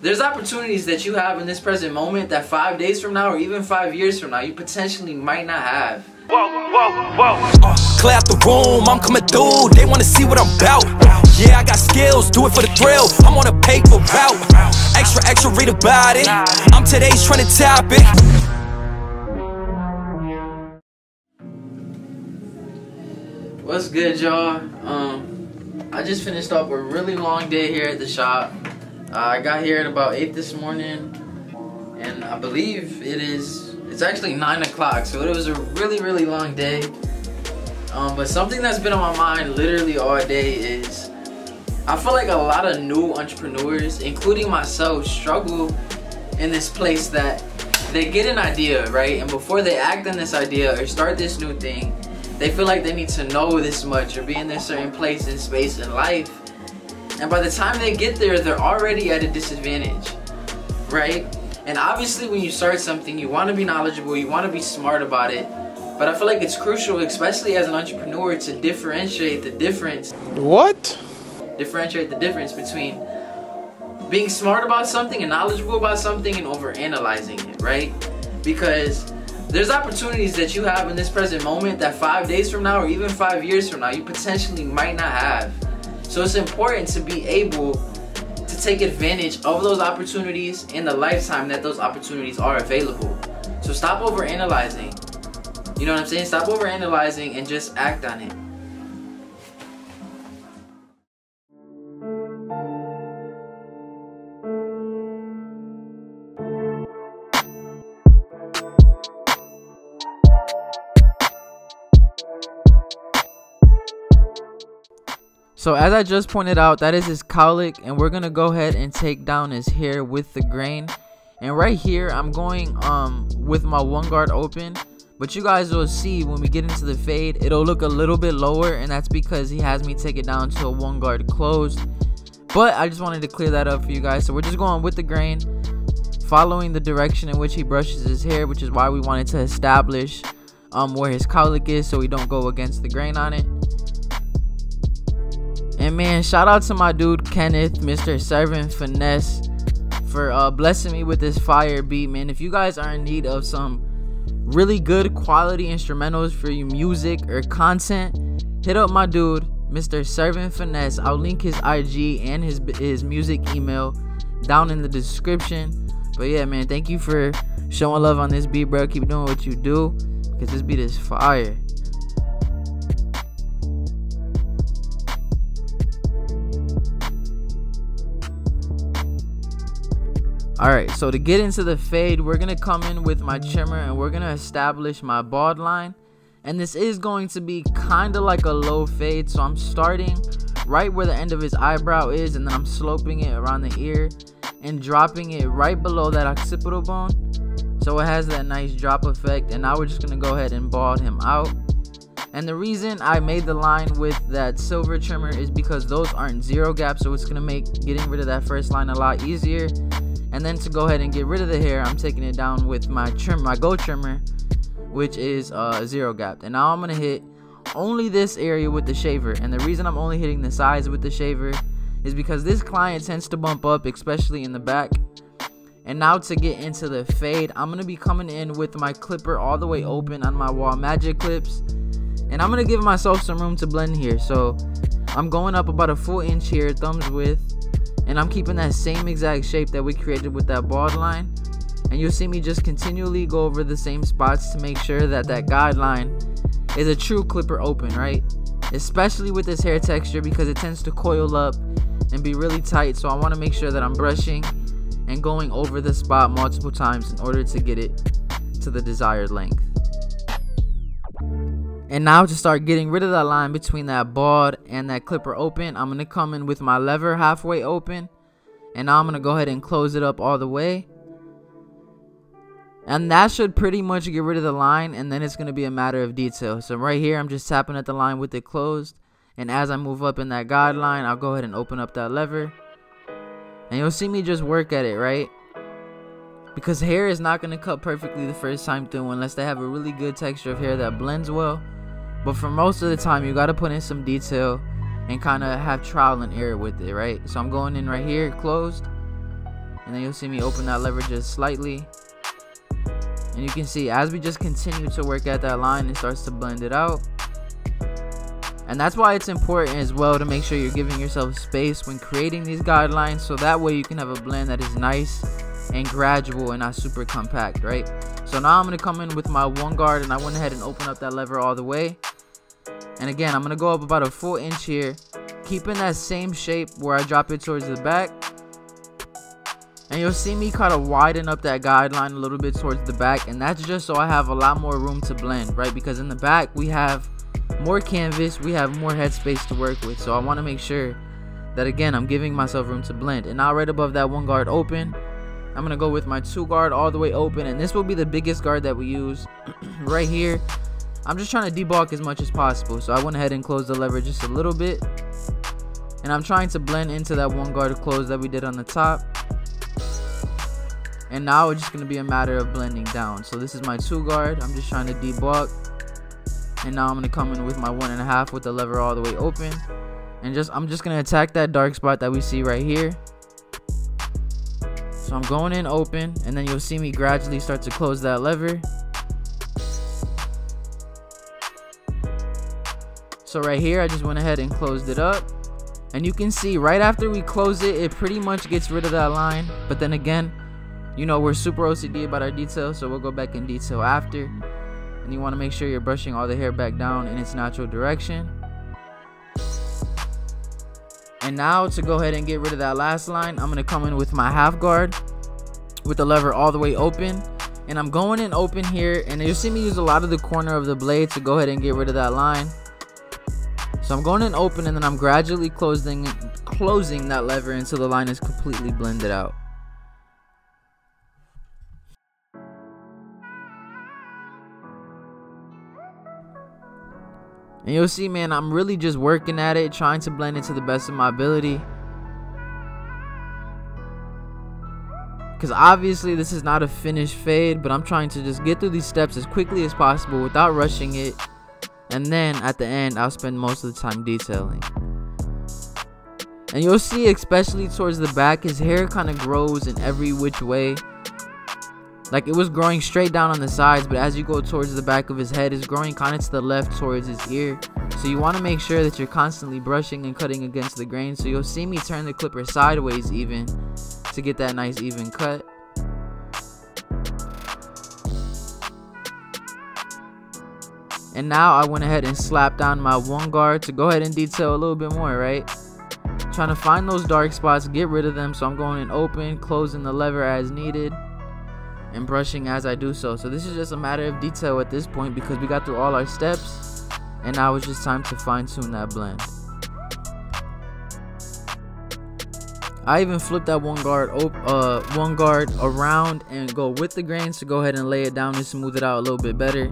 There's opportunities that you have in this present moment that 5 days from now or even 5 years from now you potentially might not have. Clear out the room, I'm coming through. They wanna see what I'm about. Yeah, I got skills, do it for the thrill. I'm on a paper route. Extra, read about it. I'm today's trending topic. What's good, y'all? I just finished up a really long day here at the shop. I got here at about 8 this morning, and I believe it's actually 9 o'clock, so it was a really long day. But something that's been on my mind literally all day is I feel like a lot of new entrepreneurs, including myself, struggle in this place that they get an idea, right? And before they act on this idea or start this new thing, they feel like they need to know this much or be in this certain place and space in life. And by the time they get there, they're already at a disadvantage, right? And obviously when you start something, you want to be knowledgeable, you want to be smart about it. But I feel like it's crucial, especially as an entrepreneur, to differentiate the difference. What? Differentiate the difference between being smart about something and knowledgeable about something and overanalyzing it, right? Because there's opportunities that you have in this present moment that 5 days from now or even 5 years from now you potentially might not have. So it's important to be able to take advantage of those opportunities in the lifetime that those opportunities are available. So stop overanalyzing. You know what I'm saying? Stop overanalyzing and just act on it. So as I just pointed out, that is his cowlick, and we're gonna go ahead and take down his hair with the grain. And right here I'm going with my one guard open, but you guys will see when we get into the fade it'll look a little bit lower, and that's because he has me take it down to a one guard closed. But I just wanted to clear that up for you guys. So we're just going with the grain, following the direction in which he brushes his hair, which is why we wanted to establish where his cowlick is so we don't go against the grain on it. And man, shout out to my dude Kenneth, Mr. Servant Finesse, for blessing me with this fire beat, man. If you guys are in need of some really good quality instrumentals for your music or content, hit up my dude, Mr. Servant Finesse. I'll link his IG and his music email down in the description. But yeah, man, thank you for showing love on this beat, bro. Keep doing what you do, because this beat is fire. Alright, so to get into the fade, we're going to come in with my trimmer and we're going to establish my bald line. And this is going to be kind of like a low fade, so I'm starting right where the end of his eyebrow is, and then I'm sloping it around the ear and dropping it right below that occipital bone, so it has that nice drop effect. And now we're just going to go ahead and bald him out. And the reason I made the line with that silver trimmer is because those aren't zero gaps, so it's going to make getting rid of that first line a lot easier. And then to go ahead and get rid of the hair, I'm taking it down with my Go trimmer, which is zero gapped. And now I'm gonna hit only this area with the shaver. And the reason I'm only hitting the sides with the shaver is because this client tends to bump up, especially in the back. And now to get into the fade, I'm gonna be coming in with my clipper all the way open on my wall magic clips, and I'm gonna give myself some room to blend here. So I'm going up about a full inch here, thumbs width. And I'm keeping that same exact shape that we created with that bald line. And you'll see me just continually go over the same spots to make sure that that guideline is a true clipper open, right? Especially with this hair texture, because it tends to coil up and be really tight. So I want to make sure that I'm brushing and going over the spot multiple times in order to get it to the desired length. And now to start getting rid of that line between that bald and that clipper open, I'm going to come in with my lever halfway open. And now I'm going to go ahead and close it up all the way. And that should pretty much get rid of the line, and then it's going to be a matter of detail. So right here, I'm just tapping at the line with it closed. And as I move up in that guideline, I'll go ahead and open up that lever. And you'll see me just work at it, right? Because hair is not going to cut perfectly the first time through unless they have a really good texture of hair that blends well. But for most of the time, you got to put in some detail and kind of have trial and error with it, right? So I'm going in right here, closed. and then you'll see me open that lever just slightly. And you can see as we just continue to work at that line, it starts to blend it out. And that's why it's important as well to make sure you're giving yourself space when creating these guidelines, so that way you can have a blend that is nice and gradual and not super compact, right? So now I'm going to come in with my one guard, and I went ahead and open up that lever all the way. And again, I'm going to go up about a full inch here, keeping that same shape where I drop it towards the back. And you'll see me kind of widen up that guideline a little bit towards the back, and that's just so I have a lot more room to blend, right? Because in the back we have more canvas, we have more headspace to work with, so I want to make sure that, again, I'm giving myself room to blend. And now right above that one guard open, I'm going to go with my two guard all the way open, and this will be the biggest guard that we use right here. I'm just trying to debulk as much as possible, so I went ahead and closed the lever just a little bit, and I'm trying to blend into that one guard close that we did on the top. And now it's just going to be a matter of blending down. So this is my two guard, I'm just trying to debulk. And now I'm going to come in with my 1.5 with the lever all the way open, and I'm just going to attack that dark spot that we see right here. So I'm going in open, and then you'll see me gradually start to close that lever. So right here I just went ahead and closed it up, and you can see right after we close it, it pretty much gets rid of that line. But then again, you know, we're super OCD about our detail, so we'll go back in detail after. And you want to make sure you're brushing all the hair back down in its natural direction. And now to go ahead and get rid of that last line, I'm going to come in with my half guard with the lever all the way open. And I'm going in open here, and you'll see me use a lot of the corner of the blade to go ahead and get rid of that line. So I'm going in open, and then I'm gradually closing that lever until the line is completely blended out. And you'll see, man, I'm really just working at it, trying to blend it to the best of my ability. Because obviously this is not a finished fade, but I'm trying to just get through these steps as quickly as possible without rushing it. And then at the end, I'll spend most of the time detailing. And you'll see, especially towards the back, his hair kind of grows in every which way. Like, it was growing straight down on the sides, but as you go towards the back of his head, it's growing kind of to the left towards his ear. So you want to make sure that you're constantly brushing and cutting against the grain. So you'll see me turn the clipper sideways even to get that nice even cut. And now I went ahead and slapped down my one guard to go ahead and detail a little bit more, right? Trying to find those dark spots, get rid of them. So I'm going in open, closing the lever as needed, and brushing as I do so. So this is just a matter of detail at this point, because we got through all our steps, and now it's just time to fine-tune that blend. I even flipped that one guard around and go with the grains to go ahead and lay it down and smooth it out a little bit better.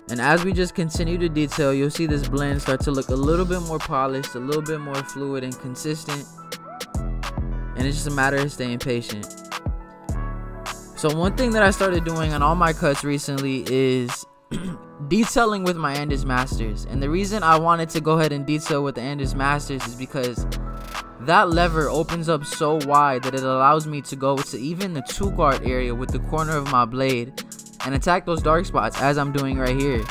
And as we just continue to detail, you'll see this blend start to look a little bit more polished, a little bit more fluid and consistent. And it's just a matter of staying patient. So one thing that I started doing on all my cuts recently is detailing with my Andis Masters. And the reason I wanted to go ahead and detail with the Andis Masters is because that lever opens up so wide that it allows me to go to even the two guard area with the corner of my blade and attack those dark spots as I'm doing right here.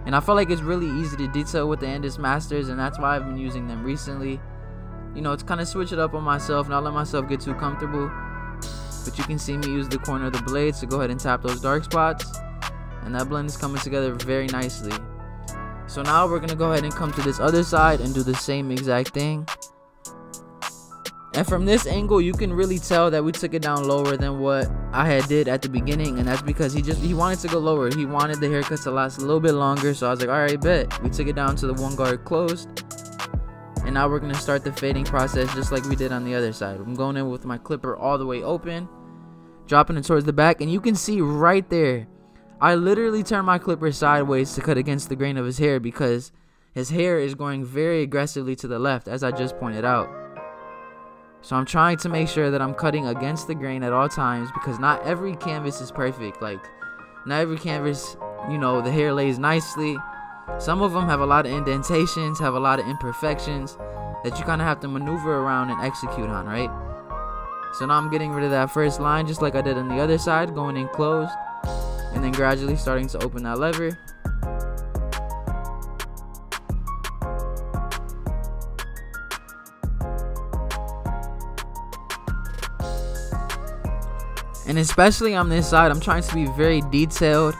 And I feel like it's really easy to detail with the Andis Masters, and that's why I've been using them recently. You know, it's kind of switch it up on myself, not let myself get too comfortable. But you can see me use the corner of the blade to go ahead and tap those dark spots, and that blend is coming together very nicely. So now we're gonna go ahead and come to this other side and do the same exact thing. And from this angle, you can really tell that we took it down lower than what I had did at the beginning, and that's because he wanted to go lower. He wanted the haircut to last a little bit longer, so I was like, all right, bet. We took it down to the one guard closed, and now we're gonna start the fading process just like we did on the other side. I'm going in with my clipper all the way open, dropping it towards the back, and you can see right there, I literally turned my clipper sideways to cut against the grain of his hair because his hair is going very aggressively to the left, as I just pointed out. So I'm trying to make sure that I'm cutting against the grain at all times, because not every canvas is perfect. Like, not every canvas, you know, the hair lays nicely. Some of them have a lot of indentations, have a lot of imperfections that you kind of have to maneuver around and execute on, right? So now I'm getting rid of that first line just like I did on the other side, going in closed and then gradually starting to open that lever. And especially on this side, I'm trying to be very detailed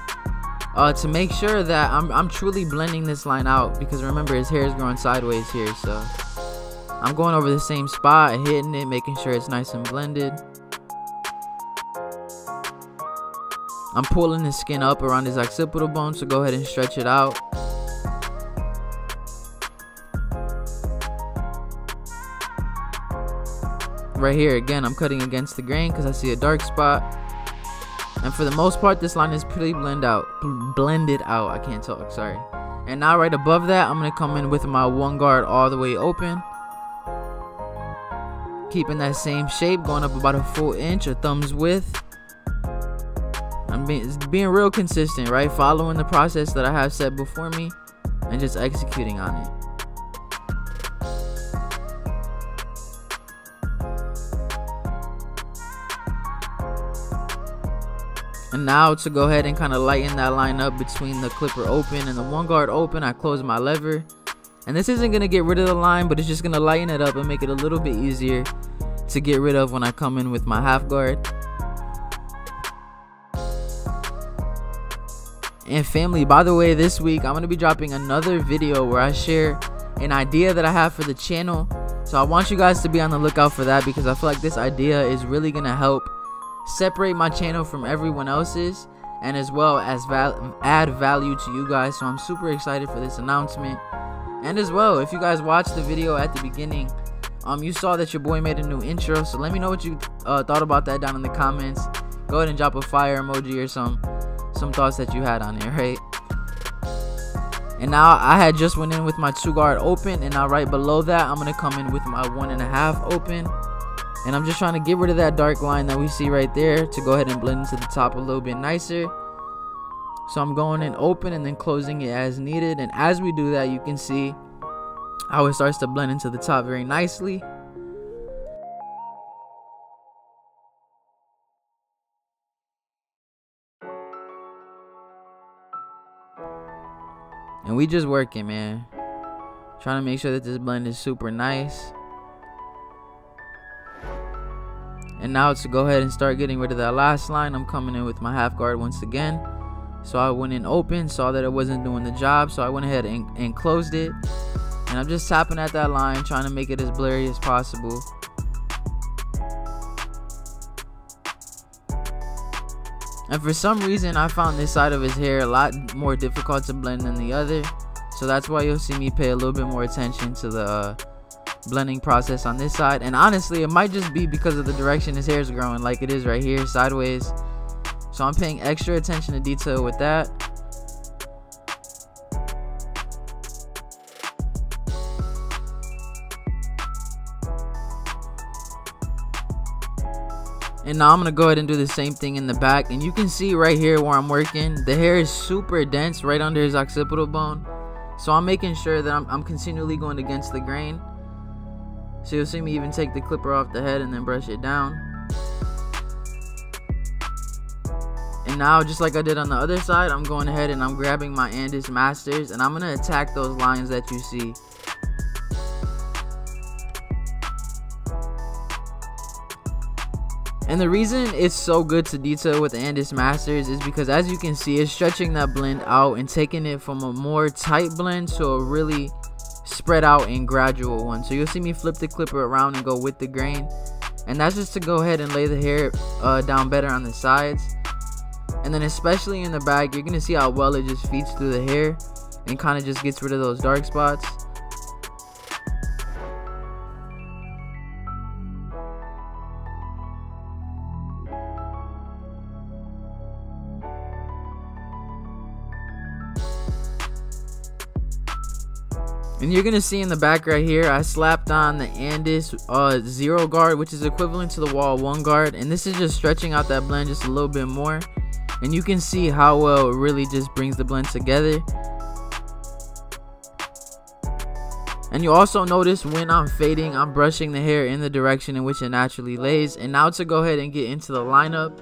to make sure that I'm truly blending this line out, because remember his hair is growing sideways here, so I'm going over the same spot, hitting it, making sure it's nice and blended. I'm pulling the skin up around his occipital bone, so go ahead and stretch it out. Right here again, I'm cutting against the grain because I see a dark spot, and for the most part this line is pretty blended out. I can't talk, sorry. And now right above that, I'm gonna come in with my one guard all the way open, keeping that same shape, going up about a full inch or thumb's width. I'm being real consistent, right? Following the process that I have set before me and just executing on it. And now to go ahead and kind of lighten that line up between the clipper open and the one guard open, I close my lever. And this isn't going to get rid of the line, but it's just going to lighten it up and make it a little bit easier to get rid of when I come in with my half guard. And family, by the way, this week I'm going to be dropping another video where I share an idea that I have for the channel. So I want you guys to be on the lookout for that, because I feel like this idea is really going to help separate my channel from everyone else's, and as well as add value to you guys. So I'm super excited for this announcement. And as well, if you guys watched the video at the beginning, you saw that your boy made a new intro, so let me know what you thought about that down in the comments. Go ahead and drop a fire emoji or some thoughts that you had on it, right? And now I had just went in with my 2 guard open, and now right below that I'm gonna come in with my 1.5 open. And I'm just trying to get rid of that dark line that we see right there to go ahead and blend into the top a little bit nicer. So I'm going in open and then closing it as needed. And as we do that, you can see how it starts to blend into the top very nicely. And we just working, man. Trying to make sure that this blend is super nice. And now to go ahead and start getting rid of that last line, I'm coming in with my half guard once again. So I went in open, saw that it wasn't doing the job, so I went ahead and closed it. And I'm just tapping at that line, trying to make it as blurry as possible. And for some reason, I found this side of his hair a lot more difficult to blend than the other. So that's why you'll see me pay a little bit more attention to the blending process on this side. And honestly, it might just be because of the direction his hair is growing, like it is right here, sideways. So I'm paying extra attention to detail with that. And now I'm gonna go ahead and do the same thing in the back. And you can see right here where I'm working, the hair is super dense right under his occipital bone. So I'm making sure that I'm continually going against the grain. So you'll see me even take the clipper off the head and then brush it down. And now, just like I did on the other side, I'm going ahead and I'm grabbing my Andis Masters, and I'm going to attack those lines that you see. And the reason it's so good to detail with the Andis Masters is because, as you can see, it's stretching that blend out and taking it from a more tight blend to a really spread out and gradual one. So you'll see me flip the clipper around and go with the grain, and that's just to go ahead and lay the hair down better on the sides. And then especially in the back, you're gonna see how well it just feeds through the hair and kind of just gets rid of those dark spots. And you're gonna see in the back right here, I slapped on the Andis 0 guard, which is equivalent to the wall 1 guard, and this is just stretching out that blend just a little bit more. And you can see how well it really just brings the blend together. And you also notice when I'm fading, I'm brushing the hair in the direction in which it naturally lays. And now to go ahead and get into the lineup,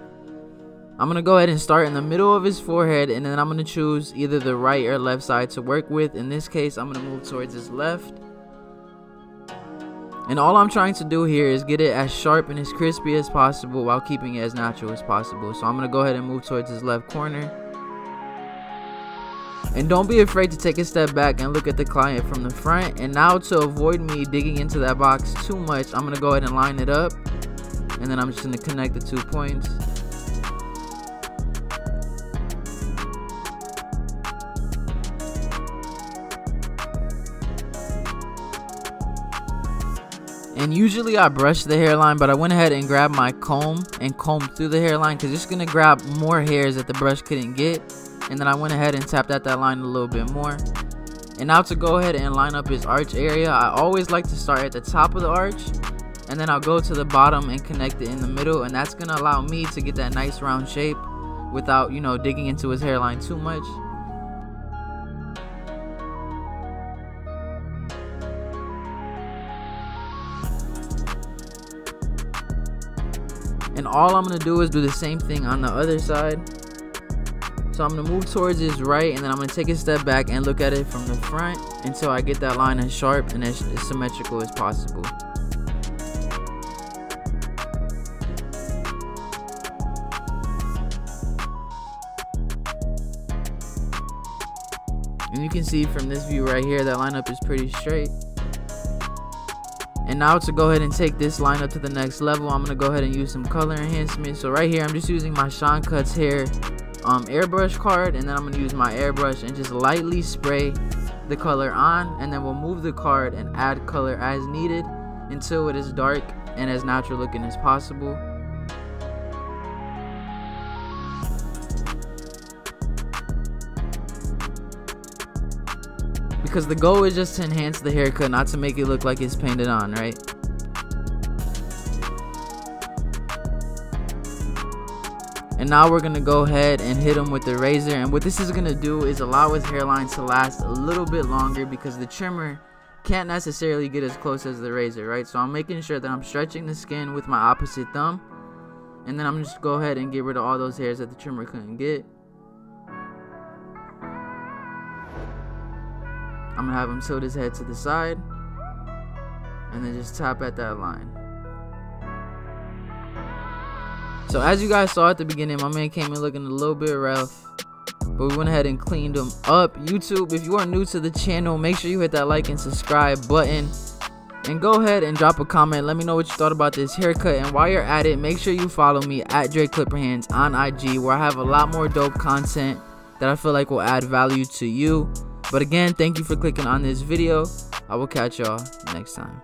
I'm going to go ahead and start in the middle of his forehead, and then I'm going to choose either the right or left side to work with. In this case, I'm going to move towards his left. And all I'm trying to do here is get it as sharp and as crispy as possible while keeping it as natural as possible. So I'm going to go ahead and move towards his left corner. And don't be afraid to take a step back and look at the client from the front. And now, to avoid me digging into that box too much, I'm going to go ahead and line it up. And then I'm just going to connect the 2 points. And usually I brush the hairline, but I went ahead and grabbed my comb and combed through the hairline because it's going to grab more hairs that the brush couldn't get. And then I went ahead and tapped at that line a little bit more. And now to go ahead and line up his arch area, I always like to start at the top of the arch, and then I'll go to the bottom and connect it in the middle, and that's going to allow me to get that nice round shape without, you know, digging into his hairline too much. And all I'm going to do is do the same thing on the other side. So I'm going to move towards his right, and then I'm going to take a step back and look at it from the front until I get that line as sharp and as symmetrical as possible. And you can see from this view right here, that lineup is pretty straight. And now to go ahead and take this line up to the next level, I'm going to go ahead and use some color enhancement. So right here, I'm just using my Sean Cuts Hair airbrush card, and then I'm going to use my airbrush and just lightly spray the color on, and then we'll move the card and add color as needed until it is dark and as natural looking as possible. Because the goal is just to enhance the haircut, not to make it look like it's painted on, right? And now we're going to go ahead and hit him with the razor. And what this is going to do is allow his hairline to last a little bit longer, because the trimmer can't necessarily get as close as the razor, right? So I'm making sure that I'm stretching the skin with my opposite thumb. And then I'm just go ahead and get rid of all those hairs that the trimmer couldn't get. I'm going to have him tilt his head to the side, and then just tap at that line. So as you guys saw at the beginning, my man came in looking a little bit rough, but we went ahead and cleaned him up. YouTube, if you are new to the channel, make sure you hit that like and subscribe button, and go ahead and drop a comment. Let me know what you thought about this haircut. And while you're at it, make sure you follow me at Dre Clipperhands on IG, where I have a lot more dope content that I feel like will add value to you. But again, thank you for clicking on this video. I will catch y'all next time.